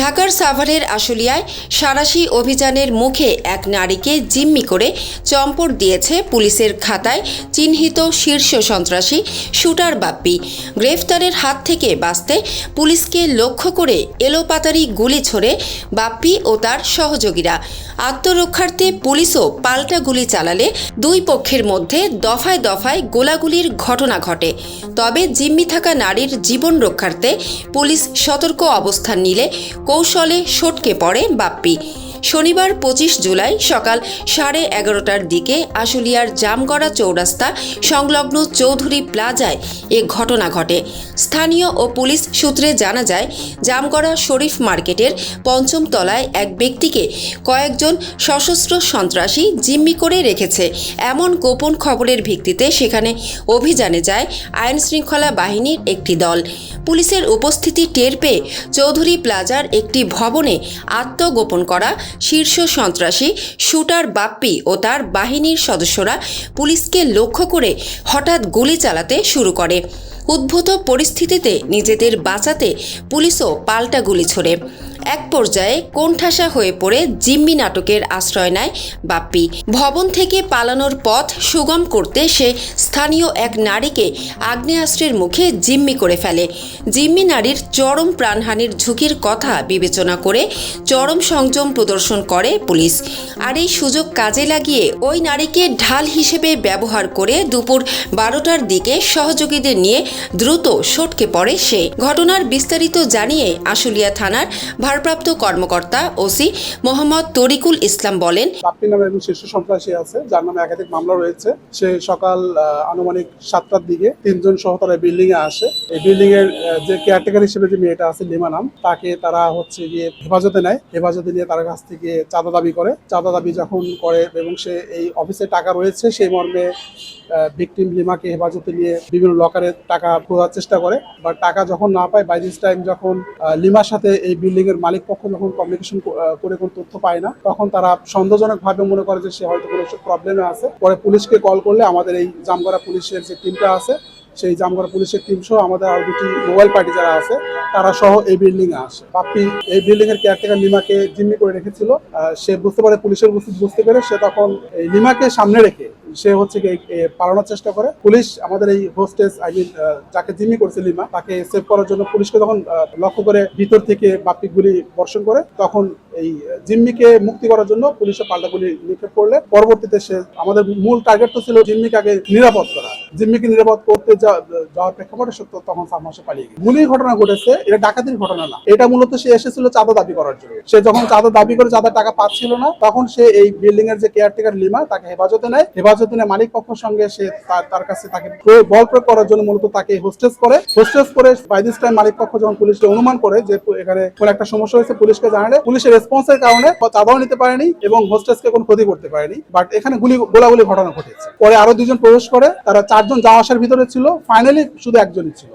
ঢাকার সাভারের আশুলিয়ায় সাঁড়াশি অভিযানের মুখে এক নারীকে জিম্মি করে চম্পট দিয়েছে পুলিশের খাতায় চিহ্নিত শীর্ষ সন্ত্রাসী শুটার বাপ্পি। গ্রেফতারের হাত থেকে বাঁচতে পুলিশকে লক্ষ্য করে এলোপাতাড়ি গুলি ছোড়ে বাপ্পি ও তার সহযোগীরা। আত্মরক্ষার্থে পুলিশও পাল্টা গুলি চালালে দুই পক্ষের মধ্যে দফায় দফায় গোলাগুলির ঘটনা ঘটে। তবে জিম্মি থাকা নারীর জীবন রক্ষার্থে পুলিশ সতর্ক অবস্থান নিলে কৌশলে সটকে পড়ে বাপ্পি। শনিবার 25 জুলাই সকাল 11:30টার দিকে আশুলিয়ার জামগড়া চৌরাস্তা সংলগ্ন চৌধুরী প্লাজায় এ ঘটনা ঘটে। স্থানীয় ও পুলিশ সূত্রে জানা যায়, জামগড়া শরীফ মার্কেটের 5ম তলায় এক ব্যক্তিকে কয়েকজন সশস্ত্র সন্ত্রাসী জিম্মি করে রেখেছে এমন গোপন খবরের ভিত্তিতে সেখানে অভিযানে যায় আইনশৃঙ্খলা বাহিনীর একটি দল। পুলিশের উপস্থিতি টের পেয়ে চৌধুরী প্লাজার একটি ভবনে আত্মগোপন করা শীর্ষ সন্ত্রাসী শুটার বাপ্পি ও তার বাহিনীর সদস্যরা পুলিশকে লক্ষ্য করে হঠাৎ গুলি চালাতে শুরু করে। উদ্ভূত পরিস্থিতিতে নিজেদের বাঁচাতে পুলিশও পাল্টা গুলি ছোড়ে। এক পর্যায়ে কোণঠাসা হয়ে পড়ে জিম্মি নাটকের আশ্রয় নেয় বাপ্পি। ভবন থেকে পালানোর পথ সুগম করতে সে স্থানীয় এক নারীকে আগ্নেয়াস্ত্রের মুখে জিম্মি করে ফেলে। জিম্মি নারীর চরম প্রাণহানির ঝুঁকির কথা বিবেচনা করে চরম সংযম প্রদর্শন করে পুলিশ। আর এই সুযোগ কাজে লাগিয়ে ওই নারীকে ঢাল হিসেবে ব্যবহার করে দুপুর 12টার দিকে সহযোগীদের নিয়ে দ্রুত সটকে পড়ে সে। ঘটনার বিস্তারিত জানিয়ে আশুলিয়া থানার ভারপ্রাপ্ত কর্মকর্তা ওসি মোহাম্মদ তরিকুল ইসলাম বলেন, বাপ্পি নামে একজন শীর্ষ সন্ত্রাসী আছে যার নামে একাধিক মামলা রয়েছে। সে সকাল আনুমানিক 7টার দিকে 3জন সহ তারা বিল্ডিং এ আসে। এই বিল্ডিং এর যে কেয়ারটেকার হিসেবে যে মেয়েটা আছে লিমা নাম, তাকে তারা গিয়ে হেফাজতে নেয়। হেফাজতে নিয়ে তার কাছ থেকে চাঁদা দাবি করে। চাঁদা দাবি যখন করে এবং সে এই অফিসে টাকা রয়েছে সেই মর্মে ভিকটিম লিমাকে হেফাজতে নিয়ে বিভিন্ন লকারে টাকা খোঁজার চেষ্টা করে। বাট টাকা যখন না পায়, বাই দিস টাইম যখন লিমার সাথে এই বিল্ডিং এর মালিক পক্ষ যখন কমিউনিকেশন করে কোনো তথ্য পায় না, তখন তারা সন্দেহজনক ভাবে মনে করে যে সে হয়তো কোনো প্রবলেমে আছে। পরে পুলিশকে কল করলে আমাদের এই জামগড়া পুলিশের যে টিমটা আছে, সেই জামগড়া পুলিশের টিম সহ আমাদের আরো দুটি মোবাইল পার্টি যারা আছে তারা সহ এই বিল্ডিং এ আসে। বাপ্পি এই বিল্ডিং এর কেয়ারটেকার লিমাকে জিম্মি করে রেখেছিল। সে বুঝতে পারে পুলিশের বুঝতে পেরে সে তখন এই লিমাকে সামনে রেখে সে পালানোর চেষ্টা করে। পুলিশ আমাদের এই হোস্টেস যাকে জিম্মি করেছে লিমা, তাকে সেভ করার জন্য পুলিশকে তখন লক্ষ্য করে ভিতর থেকে বাপ্পি গুলি বর্ষণ করে। তখন এই জিম্মিকে মুক্তি করার জন্য পুলিশের পাল্টা গুলি নিক্ষেপ করলে পরবর্তীতে সে আমাদের মূল টার্গেট তো ছিল জিম্মিকে আগে নিরাপদ করা। জিম্মিকে নিরাপদ করতে যাওয়ার প্রেক্ষাপটে সত্য তখন সামনে পালিয়ে গেছে। গুলির ঘটনা ঘটেছে, এটা ডাকাতির ঘটনা না। এটা মূলত সে এসেছিল চাঁদা দাবি করার জন্য। সে যখন চাঁদা দাবি করে চাঁদা টাকা পাচ্ছিল না, তখন সে এই বিল্ডিং এর যে কেয়ারটেকার লিমা তাকে হেফাজতে নেয়। মালিক পক্ষের সঙ্গে সে তার কাছে তাকে বল প্রয়োগ করার জন্য মূলত তাকে হোস্টেস করে বাই দিস টাইম মালিক পক্ষ যখন পুলিশকে অনুমান করে যে এখানে কোন একটা সমস্যা হয়েছে, পুলিশকে জানালে পুলিশের রেসপন্সের কারণে চাঁদাও নিতে পারেনি এবং হোস্টেসকে কোনো ক্ষতি করতে পারেনি। বাট এখানে গোলাগুলি ঘটনা ঘটেছে। পরে আরো 2জন প্রবেশ করে, তারা 4জন যাওয়া আসার ভিতরে ছিল। ফাইনালি শুধু একজনই ছিল।